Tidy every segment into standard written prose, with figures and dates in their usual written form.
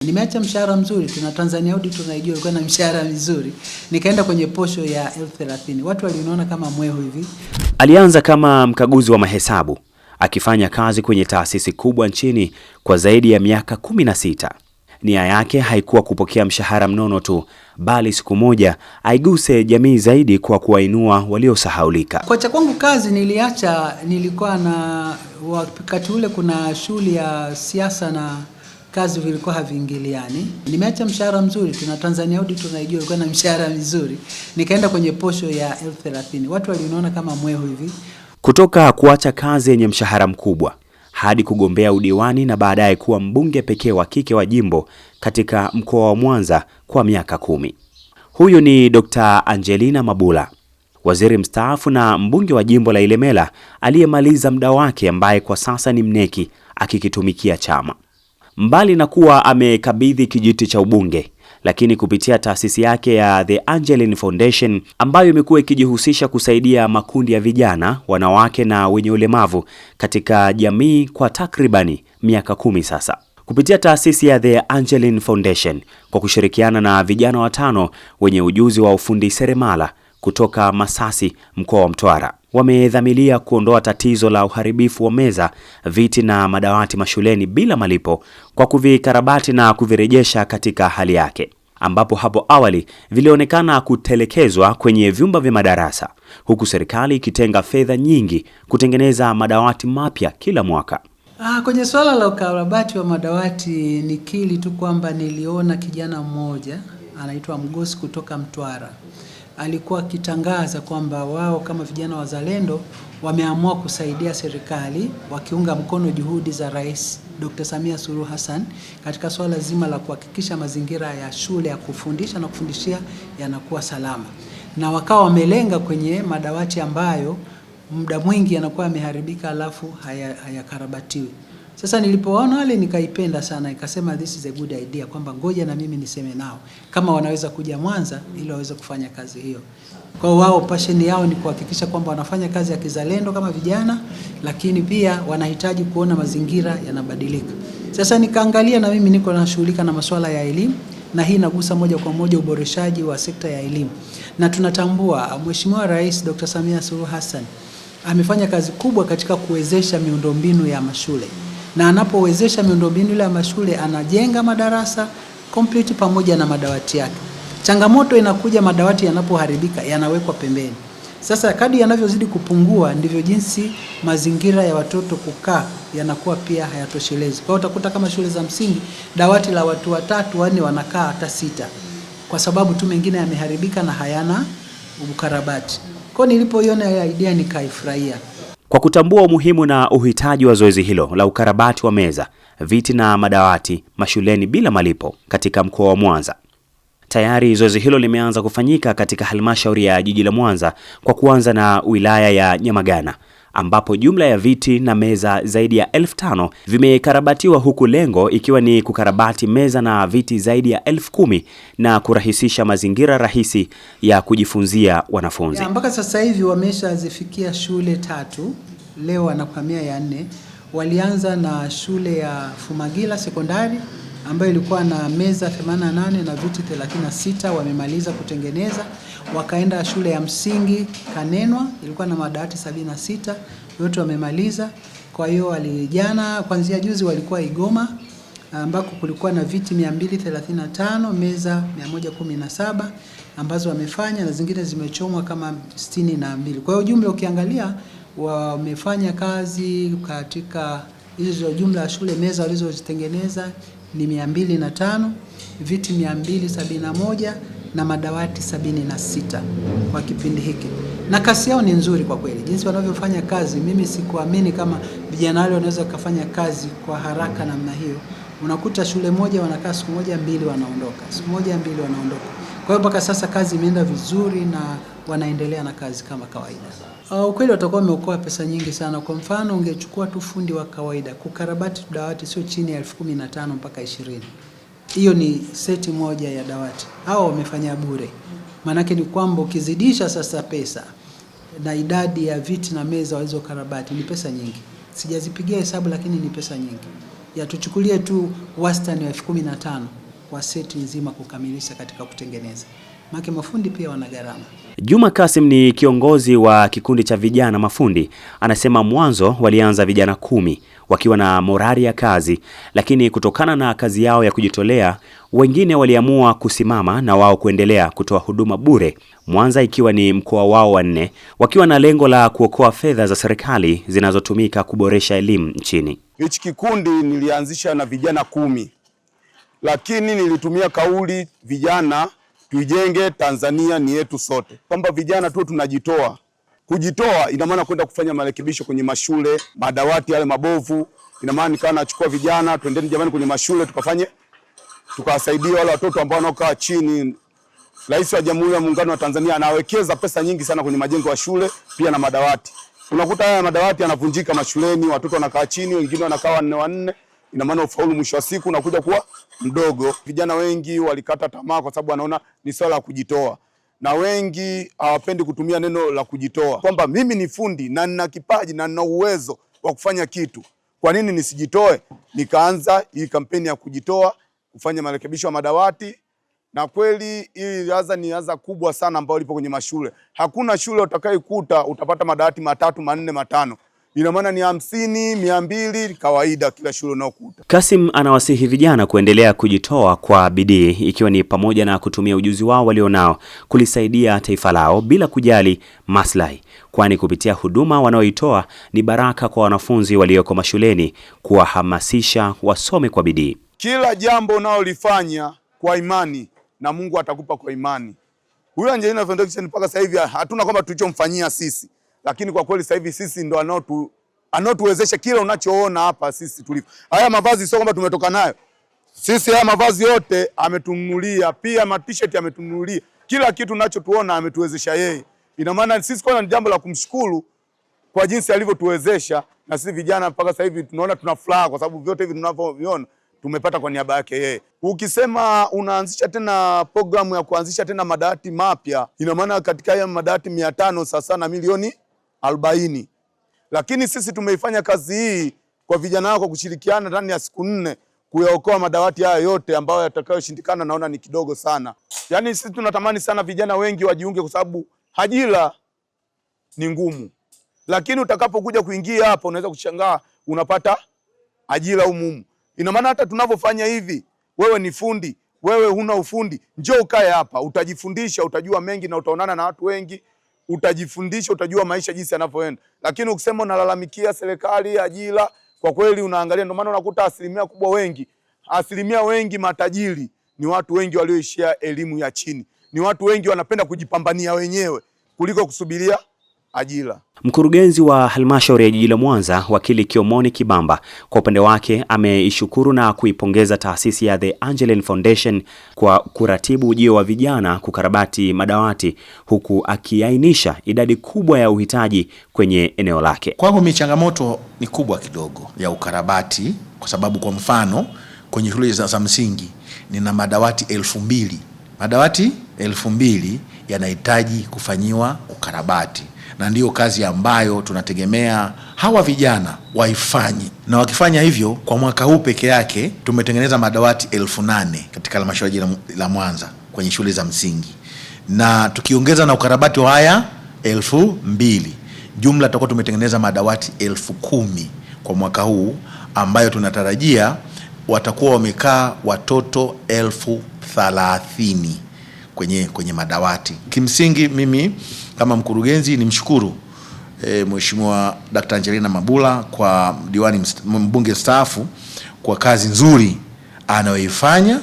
Nimeacha mshahara mzuri, tuna Tanzania Audit tunaijua ilikuwa na mshahara mzuri. Nikaenda kwenye posho ya 30,000. Watu waliniona kama mwehu hivi. Alianza kama mkaguzi wa mahesabu, akifanya kazi kwenye taasisi kubwa nchini kwa zaidi ya miaka 16. Nia yake haikuwa kupokea mshahara mnono tu, bali siku moja aiguse jamii zaidi kwa kuwainua waliosahaulika. Kwa cha kwangu kazi niliacha, nilikuwa na wakati ule kuna shughuli ya siasa na kazi vilikuwa haviingiliani. Nimeacha mshahara mzuri, tuna Tanzania Audit tunaijua ilikuwa na mshahara mzuri. Nikaenda kwenye posho ya 30,000. Watu waliniona kama mwehu hivi. Kutoka kuacha kazi yenye mshahara mkubwa hadi kugombea udiwani na baadaye kuwa mbunge pekee wa kike wa jimbo katika mkoa wa Mwanza kwa miaka 10. Huyu ni Dr. Angelina Mabula, waziri mstaafu na mbunge wa jimbo la Ilemela aliyemaliza muda wake, ambaye kwa sasa ni mneki akikitumikia chama. Mbali na kuwa amekabidhi kijiti cha ubunge, lakini kupitia taasisi yake ya The Angeline Foundation ambayo imekuwa ikijihusisha kusaidia makundi ya vijana, wanawake na wenye ulemavu katika jamii kwa takribani miaka 10 sasa. Kupitia taasisi ya The Angeline Foundation kwa kushirikiana na vijana 5 wenye ujuzi wa ufundi seremala kutoka Masasi, mkoa wa Mtwara, wamedhamiria kuondoa tatizo la uharibifu wa meza, viti na madawati mashuleni bila malipo kwa kuvikarabati na kuvirejesha katika hali yake, ambapo hapo awali vilionekana kutelekezwa kwenye vyumba vya madarasa, huku serikali ikitenga fedha nyingi kutengeneza madawati mapya kila mwaka. Kwenye swala la ukarabati wa madawati nikili tu kwamba niliona kijana mmoja anaitwa Mgosi kutoka Mtwara alikuwa akitangaza kwamba wao kama vijana wazalendo wameamua kusaidia serikali wakiunga mkono juhudi za Rais Dr. Samia Suluhu Hassan katika swala zima la kuhakikisha mazingira ya shule ya kufundisha na kufundishia yanakuwa salama. Na wakawa wamelenga kwenye madawati ambayo muda mwingi yanakuwa yameharibika alafu hayakarabatiwi. Sasa nilipoona wale nikaipenda sana, nikasema this is a good idea, kwamba ngoja na mimi niseme nao kama wanaweza kuja Mwanza ili waweze kufanya kazi hiyo. Kwa wao passion yao ni kuhakikisha kwamba wanafanya kazi ya kizalendo kama vijana, lakini pia wanahitaji kuona mazingira yanabadilika. Sasa nikaangalia na mimi niko nashughulika na masuala ya elimu, na hii inagusa moja kwa moja uboreshaji wa sekta ya elimu. Na tunatambua Mheshimiwa Rais Dr. Samia Suluhu Hassan amefanya kazi kubwa katika kuwezesha miundombinu ya mashule. Na anapowezesha miundombinu ile ya mashule anajenga madarasa complete pamoja na madawati yake. Changamoto inakuja madawati yanapoharibika yanawekwa pembeni. Sasa kadri yanavyozidi kupungua ndivyo jinsi mazingira ya watoto kukaa yanakuwa pia hayatoshelezi. Kwa hiyo utakuta kama shule za msingi dawati la watu 3 4 wanakaa hata 6 kwa sababu tu mengine yameharibika na hayana ukarabati. Kwa hiyo nilipoiona hiyo idea nikaifurahia. Kwa kutambua umuhimu na uhitaji wa zoezi hilo la ukarabati wa meza, viti na madawati mashuleni bila malipo katika mkoa wa Mwanza, tayari zoezi hilo limeanza kufanyika katika halmashauri ya jiji la Mwanza kwa kuanza na wilaya ya Nyamagana, ambapo jumla ya viti na meza zaidi ya 5,000 vimekarabatiwa, huku lengo ikiwa ni kukarabati meza na viti zaidi ya 10,000 na kurahisisha mazingira rahisi ya kujifunzia wanafunzi. Mpaka sasa hivi wameshazifikia shule 3, leo wanakwamia ya 4. Walianza na shule ya Fumagila sekondari ambayo ilikuwa na meza 88 na viti 36, wamemaliza kutengeneza. Wakaenda shule ya msingi Kanenwa ilikuwa na madawati 76, yote wamemaliza. Kwa hiyo walijana kuanzia juzi walikuwa Igoma ambako kulikuwa na viti 235, meza 117 ambazo wamefanya, na zingine zimechomwa kama 62. Kwa hiyo jumla ukiangalia wamefanya kazi katika hizo jumla ya shule, meza walizozitengeneza ni 205, viti 271 na madawati 76 kwa kipindi hiki. Na kasi yao ni nzuri kwa kweli. Jinsi wanavyofanya kazi, mimi sikuamini kama vijana wale wanaweza kufanya kazi kwa haraka namna hiyo. Unakuta shule moja wanakaa siku moja 2 wanaondoka. Siku moja 2 wanaondoka. Kwa hiyo mpaka sasa kazi imeenda vizuri na wanaendelea na kazi kama kawaida. Ukweli watakuwa wameokoa pesa nyingi sana. Kwa mfano ungechukua tu fundi wa kawaida kukarabati dawati sio chini ya 15,000 mpaka 20. Hiyo ni seti moja ya dawati. Hao wamefanya bure. Manake ni kwamba ukizidisha sasa pesa na idadi ya viti na meza walizokarabati ni pesa nyingi. Sijazipigia hesabu lakini ni pesa nyingi. ya tuchukulie tu wastani wa 15,000 kwa seti nzima kukamilisha katika kutengeneza. Maana mafundi pia wana gharama. Juma Kasim ni kiongozi wa kikundi cha vijana mafundi. Anasema mwanzo walianza vijana 10 wakiwa na morali ya kazi, lakini kutokana na kazi yao ya kujitolea, wengine waliamua kusimama na wao kuendelea kutoa huduma bure. Mwanza ikiwa ni mkoa wao wa 4, wakiwa na lengo la kuokoa fedha za serikali zinazotumika kuboresha elimu nchini. Hichi kikundi nilianzisha na vijana 10. Lakini nilitumia kauli vijana tuijenge Tanzania ni yetu sote. Kwamba vijana tu tunajitoa. Kujitoa ina maana kwenda kufanya marekebisho kwenye mashule, madawati yale mabovu. Ina maana nikawa nachukua vijana twendeni jamani kwenye mashule tukawasaidia wale watoto ambao wanaokaa chini. Rais wa Jamhuri ya Muungano wa Tanzania anawekeza pesa nyingi sana kwenye majengo ya shule pia na madawati. Unakuta haya madawati yanavunjika mashuleni, watoto wanakaa chini, wengine wanakaa 4. Ina maana ufaulu mwisho wa siku unakuja kuwa mdogo. Vijana wengi walikata tamaa kwa sababu wanaona ni swala la kujitoa. Na wengi hawapendi kutumia neno la kujitoa. Kwamba mimi ni fundi na nina kipaji na nina uwezo wa kufanya kitu. Kwa nini nisijitoe? Nikaanza hii kampeni ya kujitoa, kufanya marekebisho ya madawati. Na kweli hii ni adha kubwa sana ambayo lipo kwenye mashule. Hakuna shule utakayokuta utapata madawati 3, 4, 5. Ina maana ni 50, 200 kawaida kila shule unaokuta. Kasim anawasihi vijana kuendelea kujitoa kwa bidii, ikiwa ni pamoja na kutumia ujuzi wao walionao kulisaidia taifa lao bila kujali maslahi, kwani kupitia huduma wanaoitoa ni baraka kwa wanafunzi walioko mashuleni, kuwahamasisha wasome kwa bidii. Kila jambo unaolifanya kwa imani na Mungu atakupa kwa imani. Huyu Angelina Foundation mpaka sasa hivi hatuna kwamba tulichomfanyia sisi. Lakini kwa kweli sasa hivi sisi ndo anotuwezesha kila unachoona hapa sisi tulipo. Haya mavazi sio kwamba tumetoka nayo. Sisi haya mavazi yote ametununulia, pia ma-t-shirt ametununulia. Kila kitu tunachotuona ametuwezesha yeye. Ina maana sisi kwa ni jambo la kumshukuru kwa jinsi alivyotuwezesha, na sisi vijana mpaka sasa hivi tunaona tuna furaha kwa sababu vyote hivi tunavyoviona tumepata kwa niaba yake yeye. Ukisema unaanzisha tena programu ya kuanzisha tena madawati mapya, ina maana katika haya madawati 500 sasa na milioni 40. Lakini sisi tumeifanya kazi hii kwa vijana wako kushirikiana ndani ya siku 4 kuyaokoa madawati haya yote ambayo yatakayoshindikana, naona ni kidogo sana. Yaani sisi tunatamani sana vijana wengi wajiunge kwa sababu ajira ni ngumu. Lakini utakapokuja kuingia hapa unaweza kushangaa unapata ajira humu. Ina maana hata tunavyofanya hivi, wewe ni fundi, wewe huna ufundi, njoo ukae hapa, utajifundisha, utajua mengi na utaonana na watu wengi, utajifundisha, utajua maisha jinsi yanavyoenda. Lakini ukisema unalalamikia serikali ajira, kwa kweli unaangalia, ndio maana unakuta asilimia wengi matajiri ni watu wengi walioishia elimu ya chini. Ni watu wengi wanapenda kujipambania wenyewe kuliko kusubiria ajira. Mkurugenzi wa halmashauri ya jiji la Mwanza, wakili Kiomoni Kibamba, kwa upande wake ameishukuru na kuipongeza taasisi ya The Angeline Foundation kwa kuratibu ujio wa vijana kukarabati madawati, huku akiainisha idadi kubwa ya uhitaji kwenye eneo lake. Kwangu mimi changamoto ni kubwa kidogo ya ukarabati, kwa sababu kwa mfano kwenye shule za msingi nina madawati 2000. Madawati 2000 yanahitaji kufanyiwa ukarabati. Na ndiyo kazi ambayo tunategemea hawa vijana waifanye. Na wakifanya hivyo, kwa mwaka huu peke yake tumetengeneza madawati 8000 katika halmashauri la Mwanza kwenye shule za msingi. Na tukiongeza na ukarabati wa haya 2000, jumla tutakuwa tumetengeneza madawati 10,000 kwa mwaka huu, ambayo tunatarajia watakuwa wamekaa watoto 30,000 kwenye madawati. Kimsingi mimi kama mkurugenzi nimshukuru Mheshimiwa Dr. Angelina Mabula, kwa diwani mbunge mstaafu, kwa kazi nzuri anayoifanya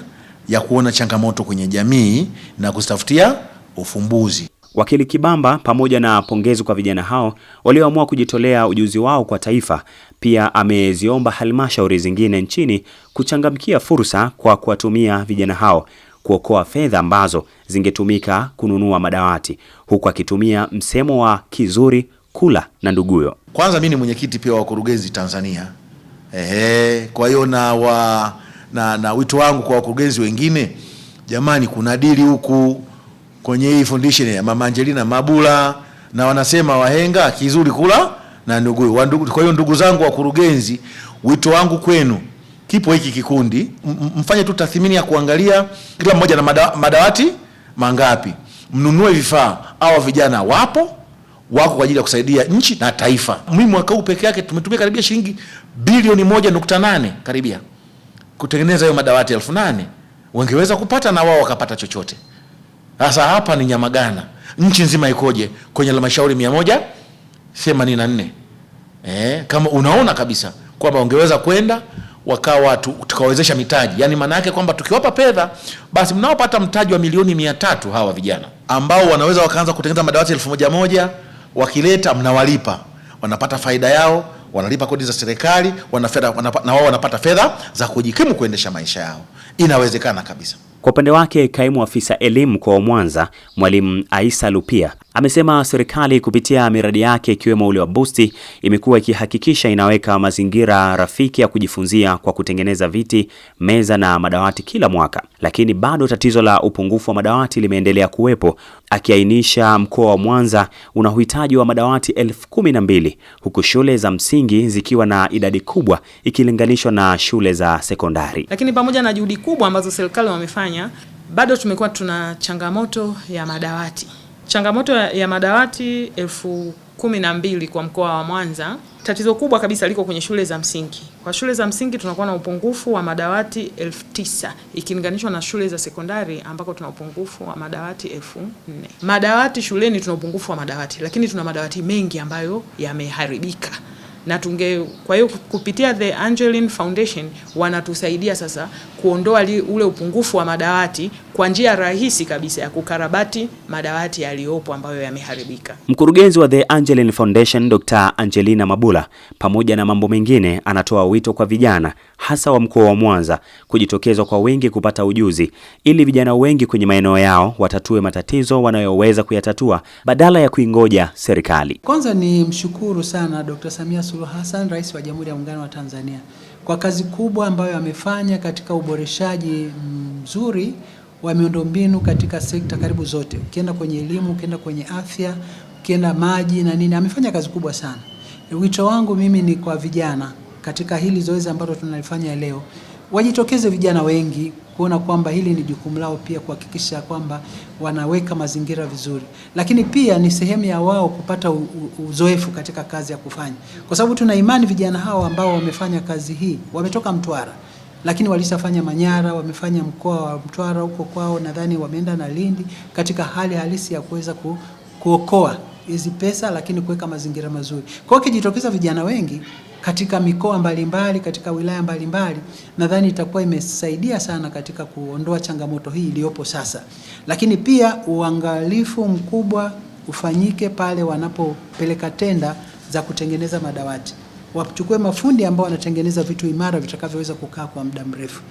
ya kuona changamoto kwenye jamii na kuzitafutia ufumbuzi. Wakili Kibamba, pamoja na pongezi kwa vijana hao walioamua kujitolea ujuzi wao kwa taifa, pia ameziomba halmashauri zingine nchini kuchangamkia fursa kwa kuwatumia vijana hao kuokoa fedha ambazo zingetumika kununua madawati, huku akitumia msemo wa kizuri kula na nduguyo. Kwanza mimi ni mwenyekiti pia wa wakurugenzi Tanzania. Kwa hiyo na wito wangu kwa wakurugenzi wengine, jamani, kuna dili huku kwenye hii foundation ya Mama Angelina Mabula, na wanasema wahenga kizuri kula na nduguyo. Kwa hiyo ndugu zangu wakurugenzi, wito wangu kwenu, kipo hiki kikundi, mfanye tu tathmini ya kuangalia kila mmoja na madawati mangapi, mnunue vifaa. Hawa vijana wako kwa ajili ya kusaidia nchi na taifa. Mimi mwaka huu peke yake tumetumia karibia shilingi bilioni 1.8 karibia kutengeneza hayo madawati 8,000. Wangeweza kupata na wao wakapata chochote. Sasa hapa ni Nyamagana, nchi nzima ikoje kwenye halmashauri 184. Kama unaona kabisa kwamba ungeweza kwenda wakawa tukawezesha mitaji. Yani maana yake kwamba tukiwapa fedha, basi mnaopata mtaji wa milioni 300 hawa vijana ambao wanaweza wakaanza kutengeneza madawati 1,000, wakileta mnawalipa, wanapata faida yao, wanalipa kodi za serikali, na wao wanapata fedha za kujikimu kuendesha maisha yao. Inawezekana kabisa. Kwa upande wake, kaimu afisa elimu mkoa wa Mwanza, Mwalimu Aisa Lupia, amesema serikali kupitia miradi yake ikiwemo ule wa Boost imekuwa ikihakikisha inaweka mazingira rafiki ya kujifunzia kwa kutengeneza viti, meza na madawati kila mwaka. Lakini bado tatizo la upungufu wa madawati limeendelea kuwepo, akiainisha mkoa wa Mwanza una uhitaji wa madawati 12,000 huku shule za msingi zikiwa na idadi kubwa ikilinganishwa na shule za sekondari. Lakini pamoja na juhudi kubwa ambazo serikali wamefanya, bado tumekuwa tuna changamoto ya madawati. Changamoto ya madawati 12,000 kwa mkoa wa Mwanza. Tatizo kubwa kabisa liko kwenye shule za msingi. Kwa shule za msingi tunakuwa na upungufu wa madawati 9,000 ikilinganishwa na shule za sekondari ambako tuna upungufu wa madawati 4,000. Madawati shuleni tuna upungufu wa madawati, lakini tuna madawati mengi ambayo yameharibika. Na kwa hiyo kupitia The Angeline Foundation wanatusaidia sasa kuondoa ule upungufu wa madawati kwa njia rahisi kabisa ya kukarabati madawati yaliyopo ambayo yameharibika. Mkurugenzi wa The Angeline Foundation Dr. Angelina Mabula, pamoja na mambo mengine, anatoa wito kwa vijana hasa wa mkoa wa Mwanza kujitokeza kwa wingi kupata ujuzi ili vijana wengi kwenye maeneo yao watatue matatizo wanayoweza kuyatatua badala ya kuingoja serikali. Kwanza ni mshukuru sana Dr. Samia Suluhu Hassan, Rais wa Jamhuri ya Muungano wa Tanzania, kwa kazi kubwa ambayo amefanya katika uboreshaji mzuri wa miundombinu katika sekta karibu zote. Ukienda kwenye elimu, ukienda kwenye afya, ukienda maji na nini, amefanya kazi kubwa sana. Wito wangu mimi ni kwa vijana katika hili zoezi ambalo tunalifanya leo, wajitokeze vijana wengi kuona kwamba hili ni jukumu lao pia kuhakikisha kwamba wanaweka mazingira vizuri. Lakini pia ni sehemu ya wao kupata uzoefu katika kazi ya kufanya. Kwa sababu tuna imani vijana hao ambao wamefanya kazi hii, wametoka Mtwara, lakini walishafanya Manyara, wamefanya mkoa wa Mtwara huko kwao, nadhani wameenda na Lindi katika hali halisi ya kuweza kuokoa hizi pesa, lakini kuweka mazingira mazuri. Kwa hiyo kijitokeza vijana wengi katika mikoa mbalimbali, katika wilaya mbalimbali, nadhani itakuwa imesaidia sana katika kuondoa changamoto hii iliyopo sasa. Lakini pia uangalifu mkubwa ufanyike pale wanapopeleka tenda za kutengeneza madawati. Wachukue mafundi ambao wanatengeneza vitu imara vitakavyoweza kukaa kwa muda mrefu.